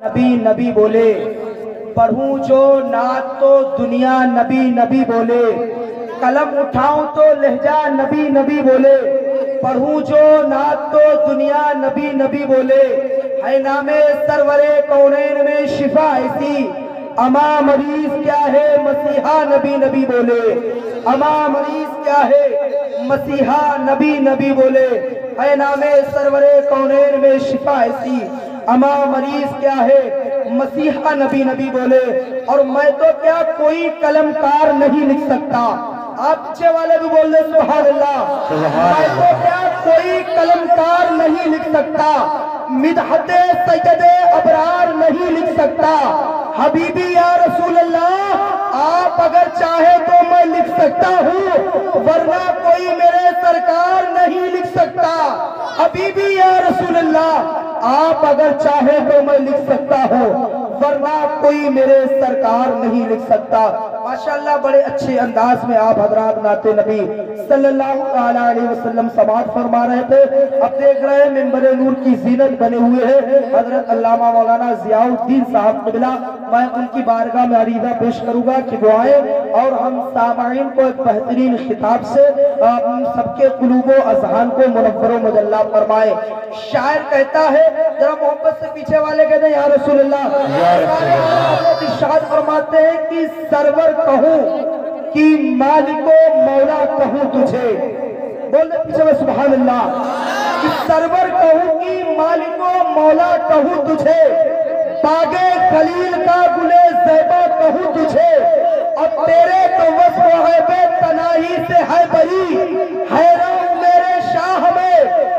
نبی نبی بولے، پڑھوں جو نعت تو دنیا نبی نبی بولے، قلم اٹھاؤں تو لہجہ نبی نبی بولے، پڑھوں جو نعت تو دنیا نبی نبی بولے، ہے نام سرور کونین میں شفا ایسی، اما مریض کیا ہے مسیحا نبی نبی بولے، اما مریض کیا ہے مسیحا نبی نبی بولے، ہے نام سرور کونین میں شفا ایسی، اما مریض کیا ہے مسیحا نبی نبی بولے۔ اور میں تو کیا کوئی قلم کار نہیں لکھ سکتا، آپ پیچھے والے بھی بول دیں سبحان اللہ، میں تو کیا کوئی قلم کار نہیں لکھ سکتا، مدحت سید ابرار نہیں لکھ سکتا، حبیبی یا رسول اللہ آپ اگر چاہے تو میں لکھ سکتا ہوں، ورنہ کوئی میرے سرکار نہیں لکھ سکتا، حبیبی یا رسول اللہ آپ اگر چاہے تو میں لکھ سکتا ہوں، ورنہ کوئی میرے سرکار نہیں لکھ سکتا۔ ماشاءاللہ بڑے اچھے انداز میں آپ حضرات نعت نبی صلی اللہ علیہ وسلم سماعت فرما رہے تھے۔ اب دیکھ رہے ہیں منبر نور کی زینت بنے ہوئے ہیں حضرت علامہ مولانا ضیاء الدین صاحب قبلہ، میں ان کی بارگاہ میں عریضہ پیش کروں گا کہ دعائیں اور ہم سامعین کو ایک بہترین خطاب سے سب کے قلوب و اذہان کو منور و مجلہ فرمائے۔ شاعر کہتا ہے، ذرا محبت سے پیچھے والے کہتے ہیں یا رسول اللہ، ارشاد فرماتے ہیں کہ سرور کہوں کہ مالک و مولا کہوں تجھے، بول دے پیچھے میں سبحان اللہ، کہ سرور کہوں کہ مالک و مولا کہوں تجھے، باغ خلیل کا گلے زیبا کہوں تجھے، اب تیرے تو وصف ہے بے تناہی سے ہے بری، حیران میرے شاہ میں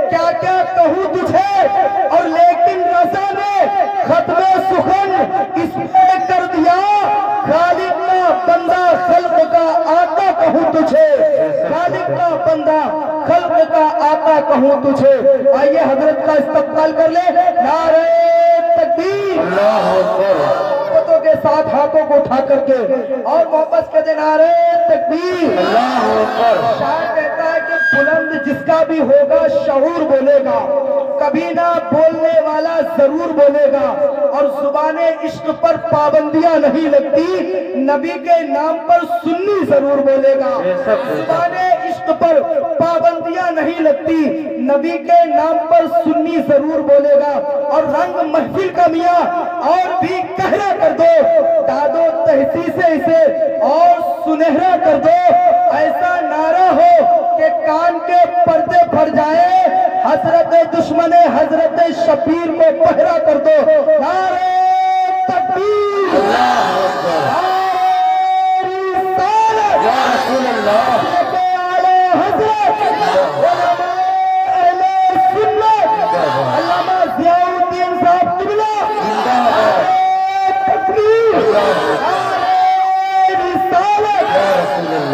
کیا کیا کہوں تجھے، اور لیکن رضا نے ختم سخن اس میں کر دیا، خالق کا بندہ خلق کا آقا کہوں تجھے، خالق کا بندہ خلق کا آقا کہوں تجھے۔ آئیے حضرت کا استقبال کر لے، نعرہ تکبیر، محبتوں کے ساتھ ہاتھوں کو اٹھا کر کے اور محبت کہتے ہیں نعرہ تکبیر۔ شاعر کہتا ہے کہ بلند جس کا بھی ہوگا شعور بولے گا، کبھی نہ بولنے والا ضرور بولے گا، اور زبان عشق پر پابندیاں نہیں لگتی، نبی کے نام پر سنی ضرور بولے گا، زبان عشق پر پابندیاں نہیں لگتی، نبی کے نام پر سنی ضرور بولے گا، اور رنگ محفل کا میاں اور بھی گہرا کر دو، داد و تحسیس سے اسے اور سنہرا کر دو، ایسا نعرہ ہو کہ کان کے پردے پھٹ جائے، حضرت دشمن حضرت شبیر کو پہرا کر دو، نعرہ تکبیر، یا رسول اللہ، علامہ ضیاء الدین صاحب قبلہ،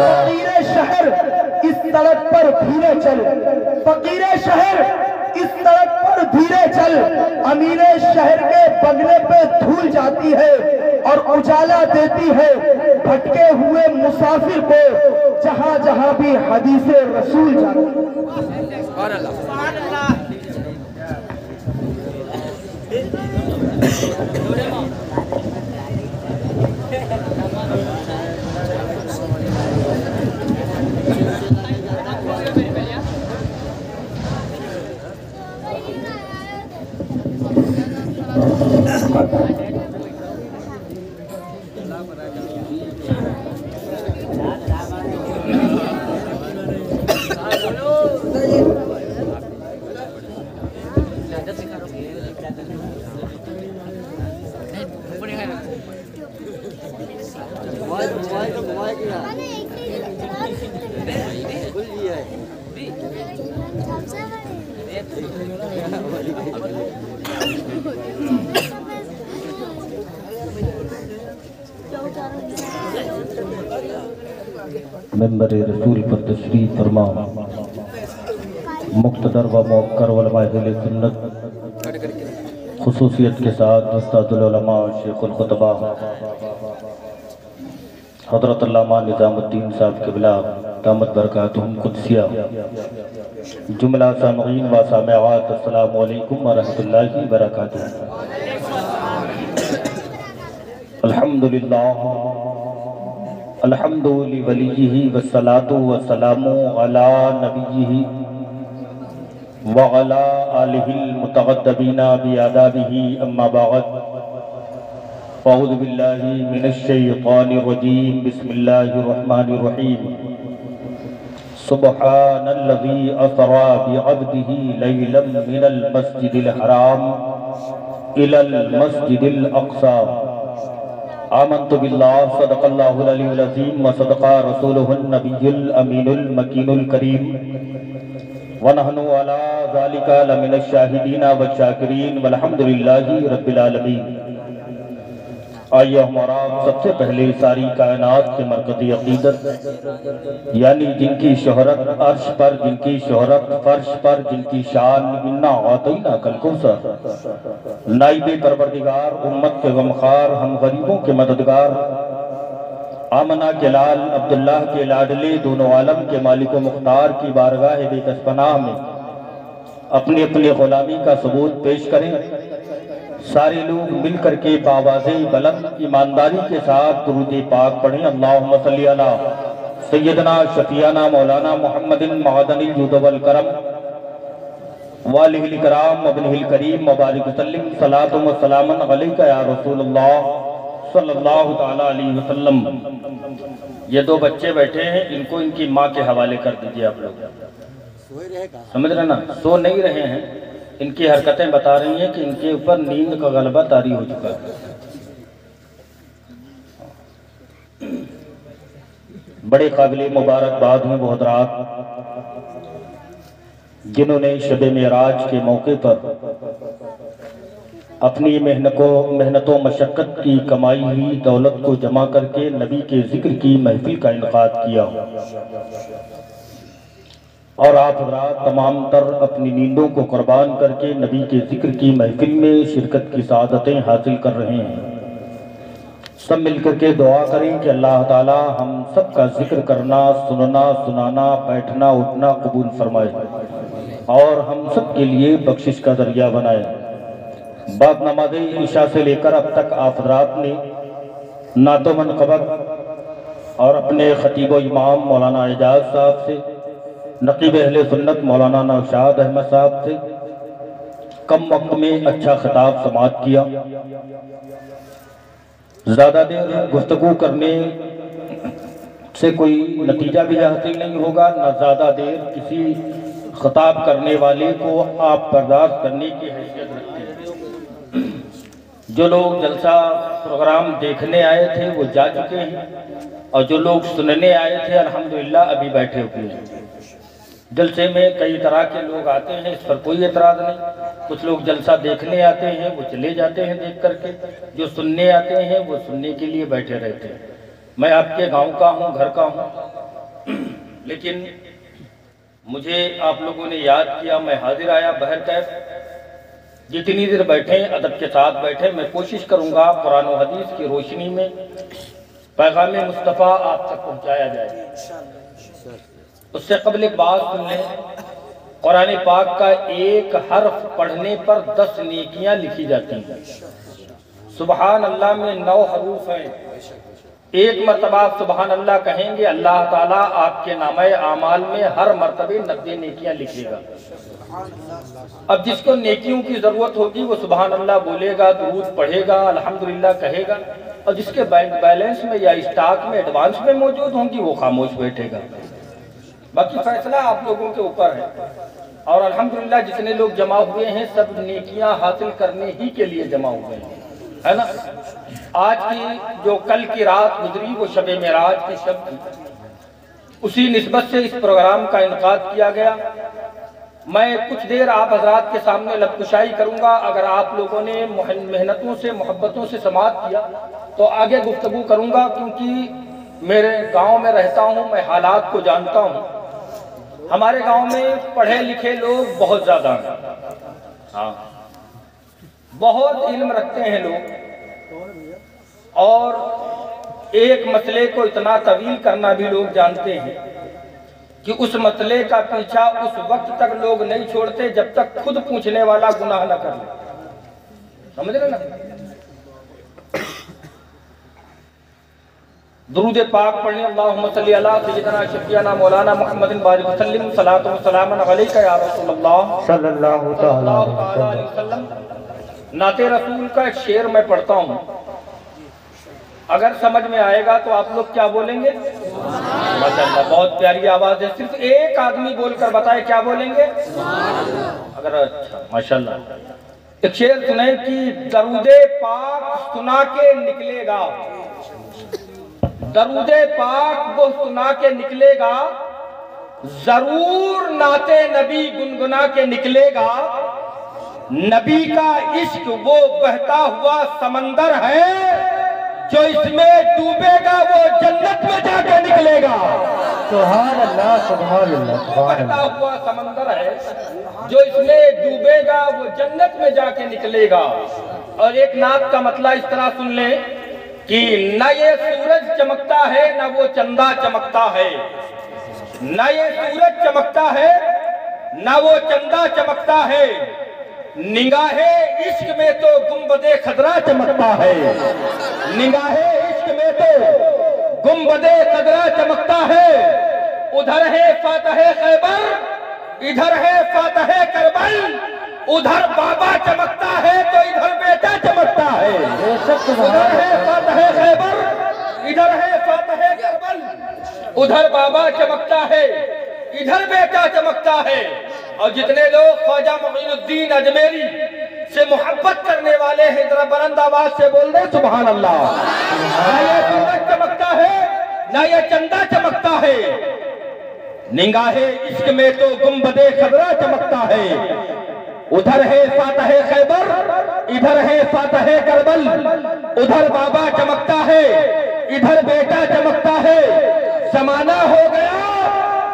فقیر شہر اس سڑک پر دھیرے چل، فقیر شہر اس سڑک پر دھیرے چل، امیر شہر کے بگلے پہ دھول جاتی ہے اور اجالا دیتی ہے بھٹکے ہوئے مسافر کو، جہاں جہاں بھی حدیث رسول جاتی ہے۔ سبحان اللہ، سبحان اللہ۔ ممبر رسول پر تشریف فرما، مقتدر و موقر علماء اہل سنت، خصوصیت کے ساتھ استاد العلماء شیخ الخطبہ حضرت علامہ نظام الدین صاحب قبلہ دامت برکاتہم قدسیہ، جملہ سامعین و سامعات السلام علیکم ورحمۃ اللہ وبرکاتہ۔ الحمدللہ الحمد لولیہ والصلاة والسلام علی نبیہ وعلی آلہ المتغدبین بآدابہ اما بعد فاعوذ باللہ من الشیطان الرجیم بسم اللہ الرحمن الرحیم سبحان الذی اسری بعبدہ لیلا من المسجد الحرام الى المسجد الاقصى آمنت باللہ صدق اللہ العلی العظیم وصدق رسولہ النبی الامین المکین الکریم ونحن علی ذالک لمن الشاہدین والشاکرین والحمدللہ رب العالمین۔ آئیے ہمارا سب سے پہلے ساری کائنات کے مرکزی عقیدت یعنی جن کی شہرت عرش پر، جن کی شہرت فرش پر، جن کی شان انا اعطیناک الکوثر، نائب پروردگار، امت کے غمخوار، ہم غریبوں کے مددگار، آمنہ کے لال، عبداللہ کے لاڈلے، دونوں عالم کے مالک و مختار کی بارگاہ بے کس پناہ میں اپنی اپنی غلامی کا ثبوت پیش کریں۔ سارے لوگ مل کر کے بآواز بلند ایمانداری کے ساتھ درود پاک پڑھیں۔ اللہم صلی علی سیدنا شفیعنا مولانا محمد معدن الجود والکرم والہ الکرام وابنہ الکریم مبارک وسلم صلاۃ و سلام علیک یا رسول اللہ صلی اللہ تعالی علیہ وسلم۔ یہ دو بچے بیٹھے ہیں، ان کو ان کی ماں کے حوالے کر دیجئے آپ لوگ۔ سمجھ رہے نا، سو نہیں رہے ہیں، ان کی حرکتیں بتا رہی ہیں کہ ان کے اوپر نیند کا غلبہ طاری ہو چکا ہے۔ بڑے قابل مبارکباد ہیں وہ حضرات جنہوں نے شب معراج کے موقع پر اپنی محنت و مشقت کی کمائی ہوئی دولت کو جمع کر کے نبی کے ذکر کی محفل کا انعقاد کیا، اور آپ حضرات تمام تر اپنی نیندوں کو قربان کر کے نبی کے ذکر کی محفل میں شرکت کی سعادتیں حاصل کر رہے ہیں۔ سب مل کر کے دعا کریں کہ اللہ تعالی ہم سب کا ذکر کرنا، سننا، سنانا، بیٹھنا، اٹھنا قبول فرمائے اور ہم سب کے لیے بخشش کا ذریعہ بنائے۔ بعد نماز عشاء سے لے کر اب تک آپ حضرات نے نعت و منقبت اور اپنے خطیب و امام مولانا اعجاز صاحب سے، نقیب اہل سنت مولانا نوشاد احمد صاحب سے کم وقت میں اچھا خطاب سماعت کیا۔ زیادہ دیر گفتگو کرنے سے کوئی نتیجہ بھی حاصل نہیں ہوگا، نہ زیادہ دیر کسی خطاب کرنے والے کو آپ برداشت کرنے کی حیثیت رکھتے ہیں۔ جو لوگ جلسہ پروگرام دیکھنے آئے تھے وہ جا چکے ہیں، اور جو لوگ سننے آئے تھے الحمدللہ ابھی بیٹھے ہوئے ہیں۔ جلسے میں کئی طرح کے لوگ آتے ہیں، اس پر کوئی اعتراض نہیں۔ کچھ لوگ جلسہ دیکھنے آتے ہیں وہ چلے جاتے ہیں دیکھ کر کے، جو سننے آتے ہیں وہ سننے کے لیے بیٹھے رہتے ہیں۔ میں آپ کے گاؤں کا ہوں، گھر کا ہوں، لیکن مجھے آپ لوگوں نے یاد کیا، میں حاضر آیا۔ بہرکیف جتنی دیر بیٹھیں ادب کے ساتھ بیٹھیں، میں کوشش کروں گا قرآن و حدیث کی روشنی میں پیغام مصطفیٰ آپ تک پہنچایا جائے۔ اس سے قبل ایک بات سن لیں، قرآن پاک کا ایک حرف پڑھنے پر 10 نیکیاں لکھی جاتی ہیں۔ سبحان اللہ میں 9 حروف ہیں، ایک مرتبہ آپ سبحان اللہ کہیں گے، اللہ تعالیٰ آپ کے نامہ اعمال میں ہر مرتبہ 90 نیکیاں لکھے گا۔ اب جس کو نیکیوں کی ضرورت ہوگی وہ سبحان اللہ بولے گا، درود پڑھے گا، الحمدللہ کہے گا، اور جس کے بینک بیلنس میں یا اسٹاک میں ایڈوانس میں موجود ہوں گی وہ خاموش بیٹھے گا۔ باقی فیصلہ آپ لوگوں کے اوپر ہے، اور الحمدللہ جتنے لوگ جمع ہوئے ہیں سب نیکیاں حاصل کرنے ہی کے لیے جمع ہوئے ہیں، ہے نا۔ آج کی جو کل کی رات گزری وہ شب معراج کی شب تھی، اسی نسبت سے اس پروگرام کا انعقاد کیا گیا۔ میں کچھ دیر آپ حضرات کے سامنے لب کشائی کروں گا، اگر آپ لوگوں نے محنتوں سے محبتوں سے سماعت کیا تو آگے گفتگو کروں گا، کیونکہ میرے گاؤں میں رہتا ہوں، میں حالات کو جانتا ہوں۔ ہمارے گاؤں میں پڑھے لکھے لوگ بہت زیادہ ہیں، ہاں بہت علم رکھتے ہیں لوگ، اور ایک مسئلے کو اتنا طویل کرنا بھی لوگ جانتے ہیں کہ اس مسئلے کا پیچھا اس وقت تک لوگ نہیں چھوڑتے جب تک خود پوچھنے والا گناہ نہ کر لے۔ سمجھ رہے نا؟ درود پاک پڑھیں، اللہم صلی علی سیدنا شفیعنا مولانا محمد بارک وسلم، صلاۃ و سلام علیکہ یا رسول اللہ صلی اللہ تعالی علیہ وسلم۔ نعت رسول کا ایک شعر میں پڑھتا ہوں، اگر سمجھ میں آئے گا تو آپ لوگ کیا بولیں گے؟ ماشاءاللہ، بہت پیاری آواز ہے، صرف ایک آدمی بول کر بتائے کیا بولیں گے؟ اگر اچھا ماشاءاللہ، ایک شعر سنیں کہ درود پاک سنا کے نکلے گا، درود پاک وہ سنا کے نکلے گا، ضرور نعت نبی گنگنا کے نکلے گا، نبی کا عشق وہ بہتا ہوا سمندر ہے، جو اس میں ڈوبے گا وہ جنت میں جا کے نکلے گا۔ سبحان اللہ سبحان اللہ سبحان بہتا اللہ۔ ہوا سمندر ہے، جو اس میں ڈوبے گا وہ جنت میں جا کے نکلے گا۔ اور ایک نعت کا مطلع اس طرح سن لیں کہ نہ یہ سورج چمکتا ہے نہ وہ چندہ چمکتا ہے، نہ یہ سورج چمکتا ہے نہ وہ چندہ چمکتا ہے، نگاہ عشق میں تو گنبد خضرا چمکتا ہے، نگاہ عشق میں تو گنبد خضرا چمکتا ہے، ادھر ہے فاتح خیبر ادھر ہے فاتح کربل، ادھر بابا چمکتا ہے تو ادھر بیٹا چمکتا ہے، ادھر ہے فاتح خیبر ادھر ہے فاتح کربل، ادھر بابا چمکتا ہے ادھر بیٹا چمکتا ہے۔ اور جتنے لوگ خواجہ معین الدین اجمیری سے محبت کرنے والے ہیں ذرا بلند آواز سے بول دیں سبحان اللہ۔ نہ یہ سورج چمکتا ہے نہ یہ چندہ چمکتا ہے، نگاہ عشق میں تو گنبد خضرا چمکتا ہے، ادھر ہے فاتح خیبر ادھر ہے فاتح کربل، ادھر بابا چمکتا ہے ادھر بیٹا چمکتا ہے، زمانہ ہو گیا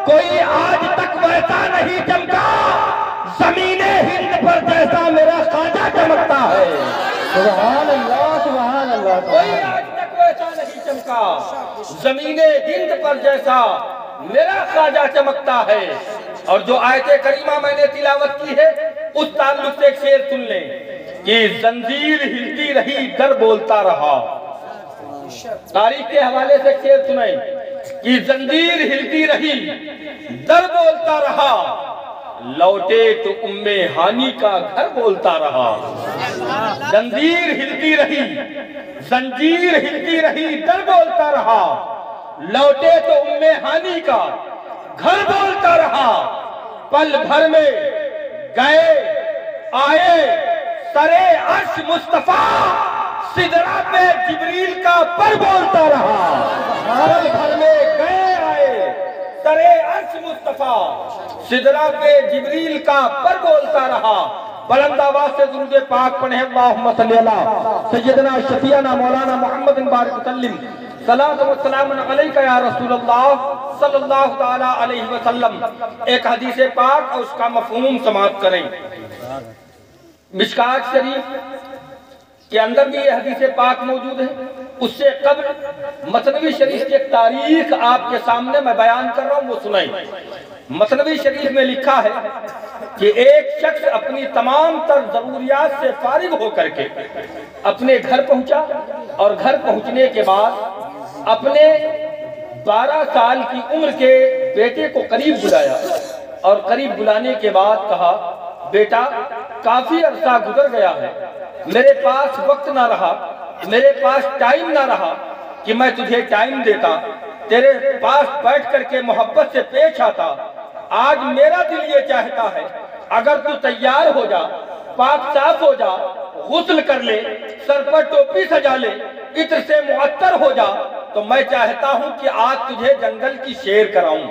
کوئی آج تک ویسا نہیں چمکا، زمین ہند پر جیسا میرا خواجہ چمکتا ہے۔ سبحان اللہ سبحان اللہ۔ کوئی آج تک ویسا نہیں چمکا، زمین ہند پر جیسا میرا خواجہ چمکتا ہے۔ اور جو آیت کریمہ میں نے تلاوت کی ہے اس تعلق سے ایک شعر سن لیں کہ زنجیر ہلتی رہی در بولتا رہا، تاریخ کے حوالے سے ایک شعر سنیں کہ زنجیر ہلتی رہی در بولتا رہا، لوٹے تو ام ہانی کا گھر بولتا رہا۔ زنجیر ہلتی رہی زنجیر ہلتی رہی در بولتا رہا، لوٹے تو ام ہانی کا گھر بولتا رہا، پل بھر میں گئے آئے سرے عرش مصطفیٰ، سدرہ پہ جبریل کا پر بولتا رہا، پل بھر میں گئے آئے سرے عرش مصطفیٰ، سدرہ پہ جبریل کا پر بولتا رہا۔ بلند آواز سے درود پاک پڑھیں، اللہم صلی علی سیدنا شفیعنا مولانا محمد بارک وسلم، صلاۃ و سلام علیکہ یا رسول اللہ صلی اللہ تعالیٰ علیہ وسلم۔ ایک حدیث پاک اور اس کا مفہوم سماعت کریں۔ مشکات شریف کے اندر بھی یہ حدیث پاک موجود ہے، اس سے قبل مثنوی شریف کی ایک تاریخ آپ کے سامنے میں بیان کر رہا ہوں، وہ سنیں۔ مثنوی شریف میں لکھا ہے کہ ایک شخص اپنی تمام تر ضروریات سے فارغ ہو کر کے اپنے گھر پہنچا، اور گھر پہنچنے کے بعد اپنے 12 سال کی عمر کے بیٹے کو قریب بلایا، اور قریب بلانے کے بعد کہا بیٹا کافی عرصہ گزر گیا ہے، میرے پاس وقت نہ رہا، میرے پاس ٹائم نہ رہا کہ میں تجھے ٹائم دیتا، تیرے پاس بیٹھ کر کے محبت سے پیش آتا، آج میرا دل یہ چاہتا ہے اگر تو تیار ہو جا، پاک صاف ہو جا، غسل کر لے، سر پر ٹوپی سجا لے، عطر سے معطر ہو جا، تو میں چاہتا ہوں کہ آج تجھے جنگل کی سیر کراؤں۔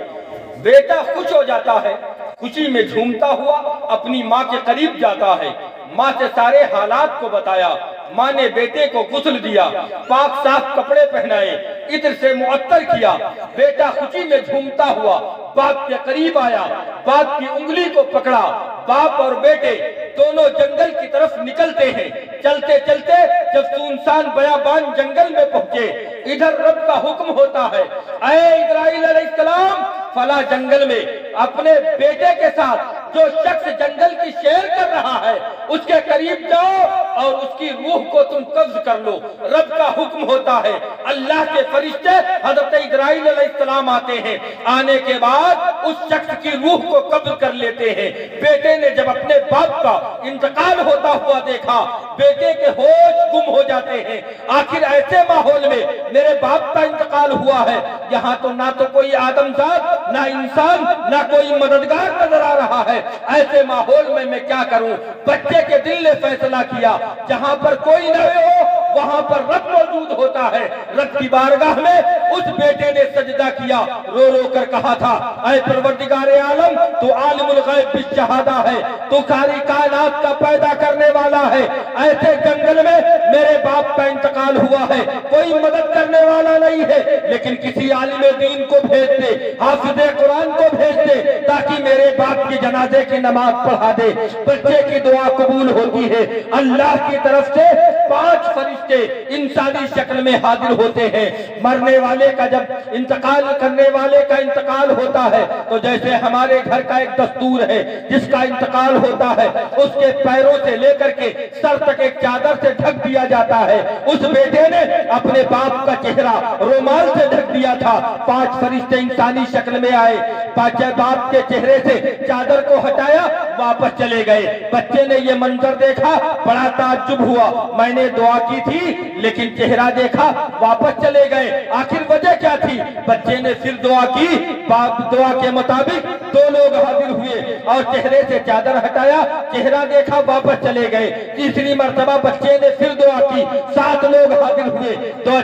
بیٹا خوش ہو جاتا ہے، خوشی میں جھومتا ہوا اپنی ماں کے قریب جاتا ہے، ماں سے سارے حالات کو بتایا، ماں نے بیٹے کو غسل دیا، پاک صاف کپڑے پہنائے، عطر سے معطر کیا، بیٹا خوشی میں جھومتا ہوا باپ کے قریب آیا، باپ کی انگلی کو پکڑا، باپ اور بیٹے دونوں جنگل کی طرف نکلتے ہیں۔ چلتے چلتے جب سنسان بیابان جنگل میں پہنچے، ادھر رب کا حکم ہوتا ہے اے اسرائیل علیہ السلام فلاں جنگل میں اپنے بیٹے کے ساتھ جو شخص جنگل کی سیر کر رہا ہے اس کے قریب جاؤ اور اس کی روح کو تم قبض کر لو۔ رب کا حکم ہوتا ہے، اللہ کے فرشتے حضرت اسرائیل علیہ السلام آتے ہیں، آنے کے بعد اس شخص کی روح کو قبض کر لیتے ہیں۔ بیٹے نے جب اپنے باپ کا انتقال ہوتا ہوا دیکھا، بیٹے کے ہوش گم ہو جاتے ہیں۔ آخر ایسے ماحول میں میرے باپ کا انتقال ہوا ہے، یہاں تو نہ تو کوئی آدمزاد، نہ انسان، نہ کوئی مددگار نظر آ رہا ہے، ایسے ماحول میں کیا کروں؟ بچے کے دل نے فیصلہ کیا، جہاں پر کوئی نہ ہو وہاں پر رب موجود ہوتا ہے۔ رب کی بارگاہ میں اس بیٹے نے سجدہ کیا، رو رو کر کہا تھا، اے پروردگار عالم، تو عالم الغیب بالشہادہ ہے، تو ساری کائنات کا پیدا کرنے والا ہے۔ ایسے جنگل میں میرے باپ کا انتقال ہوا ہے، کوئی مدد کرنے والا نہیں ہے، لیکن کسی عالم دین کو بھیج دے، حافظ قرآن کو بھیج دے، تاکہ میرے باپ کی جنازے کی نماز پڑھا دے۔ بچے کی دعا قبول ہوتی ہے، اللہ کی طرف سے 5 فرشتے انسانی شکل میں حاضر ہوتے ہیں۔ مرنے والے کا جب انتقال کرنے والے کا انتقال ہوتا ہے تو جیسے ہمارے گھر کا ایک دستور ہے، جس کا انتقال ہوتا ہے اس کے پیروں سے لے کر کے سر تک ایک چادر سے ڈھک دیا جاتا ہے۔ اس بیٹے نے اپنے باپ کا چہرہ رومال سے ڈھک دیا تھا۔ 5 فرشتے انسانی شکل میں آئے، باپ کے چہرے سے چادر کو ہٹایا، واپس چلے گئے۔ بچے نے یہ منظر دیکھا، بڑا تعجب ہوا، میں نے دعا کی تھی لیکن چہرہ دیکھا، واپس چلے گئے، آخر وجہ کیا تھی؟ بچے نے پھر دعا کی، دعا کے مطابق 2 لوگ حاضر ہوئے اور چہرے سے چادر ہٹایا، چہرہ دیکھا، واپس چلے گئے۔ تیسری مرتبہ بچے نے پھر دعا کی، 7 لوگ حاضر ہوئے،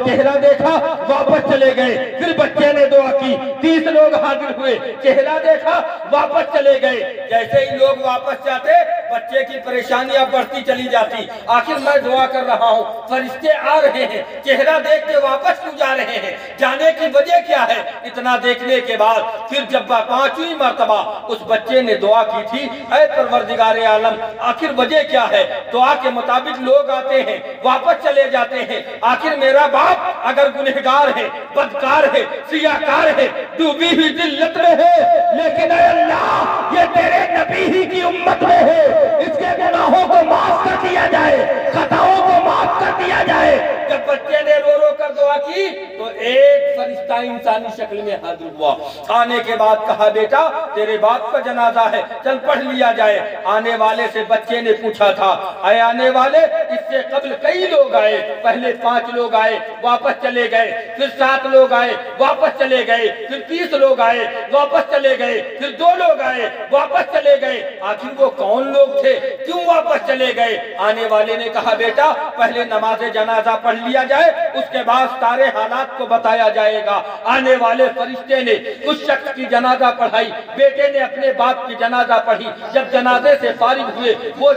چہرہ دیکھا، واپس چلے گئے۔ پھر بچے نے دعا کی، 30 لوگ حاضر ہوئے، چہرہ دیکھا، واپس چلے گئے۔ جیسے ہی لوگ واپس جاتے، بچے کی پریشانیاں بڑھتی چلی جاتی۔ آخر میں دعا کر رہا ہوں، فرشتے آ رہے ہیں، چہرہ دیکھ کے واپس کیوں جا رہے ہیں؟ جانے کی وجہ کیا ہے؟ اتنا دیکھنے کے بعد پھر جب 5ویں مرتبہ اس بچے نے دعا کی تھی، اے پروردگار عالم، آخر وجہ کیا ہے؟ دعا کے مطابق لوگ آتے ہیں، واپس چلے جاتے ہیں، آخر میرا باپ اگر گنہگار ہے، بدکار ہے، سیاہکار ہے، ڈوبی ہوئی ذلت میں ہے، لیکن اے اللہ، یہ تیرے نبی ہی کی امت میں ہے، اس کے گناہوں کو معاف کر دیا جائے، خطاؤں کو معاف کر دیا جائے۔ جب بچے نے رو رو کر دعا کی تو ایک فرشتہ انسانی شکل میں حاضر ہوا۔ آنے کے بعد کہا، بیٹا تیرے باپ کا جنازہ ہے، چل پڑھ لیا جائے۔ آنے والے سے بچے نے پوچھا تھا، اے آنے والے، اس سے قبل کئی لوگ آئے، پہلے 5 لوگ آئے، واپس چلے گئے، پھر 7 لوگ آئے، واپس چلے گئے، پھر 30 لوگ آئے، واپس چلے گئے، پھر 2 لوگ آئے، واپس چلے گئے، آخر وہ کون لوگ تھے، کیوں واپس چلے گئے؟ آنے والے نے کہا، بیٹا پہلے نماز جنازہ پڑھ لیا جائے، اس کے بعد سارے حالات کو بتایا جائے گا۔ آنے والے فرشتے نے اس شخص کی جنازہ پڑھائی، بیٹے نے اپنے باپ کی جنازہ پڑھی۔ جب جنازے سے فارغ ہوئے، وہ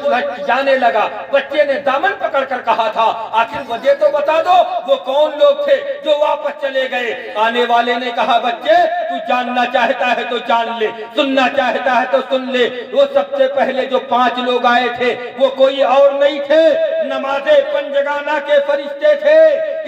جانے لگا، بچے نے دامن پکڑ کر کہا تھا، آخر وجہ تو بتا دو، وہ کون لوگ تھے جو واپس چلے گئے؟ آنے والے نے کہا، بچے تو جاننا چاہتا ہے تو جان لے، سننا چاہتا ہے تو سن لے۔ وہ سب سے پہلے جو 5 لوگ آئے تھے وہ کوئی اور نہیں تھے، نماز پنجگانہ کے فرشتے تھے،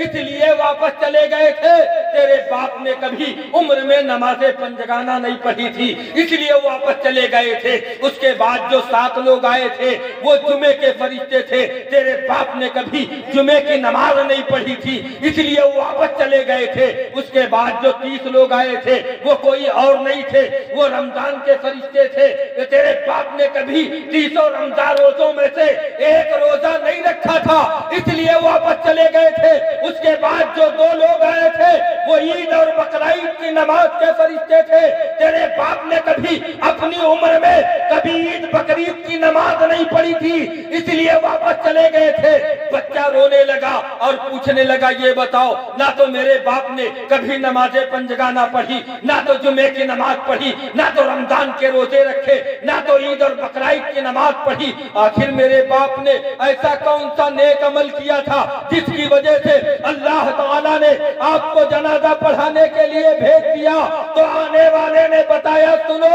اس لیے واپس چلے گئے تھے۔ تیرے باپ نے کبھی عمر میں نماز پنجگانہ نہیں پڑھی تھی، اس لیے واپس چلے گئے تھے۔ اس کے بعد جو 7 لوگ آئے تھے وہ جمعے کے فرشتے تھے، تیرے باپ نے کبھی جمعے کی نماز نہیں پڑھی تھی، اس لیے واپس چلے گئے تھے۔ اس کے بعد جو 30 لوگ آئے تھے وہ کوئی اور نہیں تھے، وہ رمضان کے فرشتے تھے، تیرے باپ نے کبھی 30 رمضان روزوں میں سے ایک روزہ نہیں رکھا تھا، اس لیے واپس چلے گئے تھے۔ اس کے بعد جو 2 لوگ آئے تھے وہ عید اور بقرعید کی نماز کے فرشتے تھے، تیرے باپ نے کبھی اپنی عمر میں کبھی عید بقرعید کی نماز نہیں پڑھی تھی، اس لیے واپس چلے گئے تھے۔ بچہ رونے لگا اور پوچھنے لگا، یہ بتاؤ، نہ تو میرے باپ نے کبھی نماز پنجگانہ پڑھی، نہ تو جمعے کی نماز پڑھی، نہ تو رمضان کے روزے رکھے، نہ تو عید اور بقرعید کی نماز پڑھی، آخر میرے باپ نے ایسا کون سا نیک عمل کیا تھا جس کی وجہ سے اللہ تعالیٰ نے آپ کو جنازہ پڑھانے کے لیے بھیج دیا؟ تو آنے والے نے بتایا، سنو،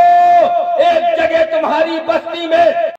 ایک جگہ تمہاری بستی میں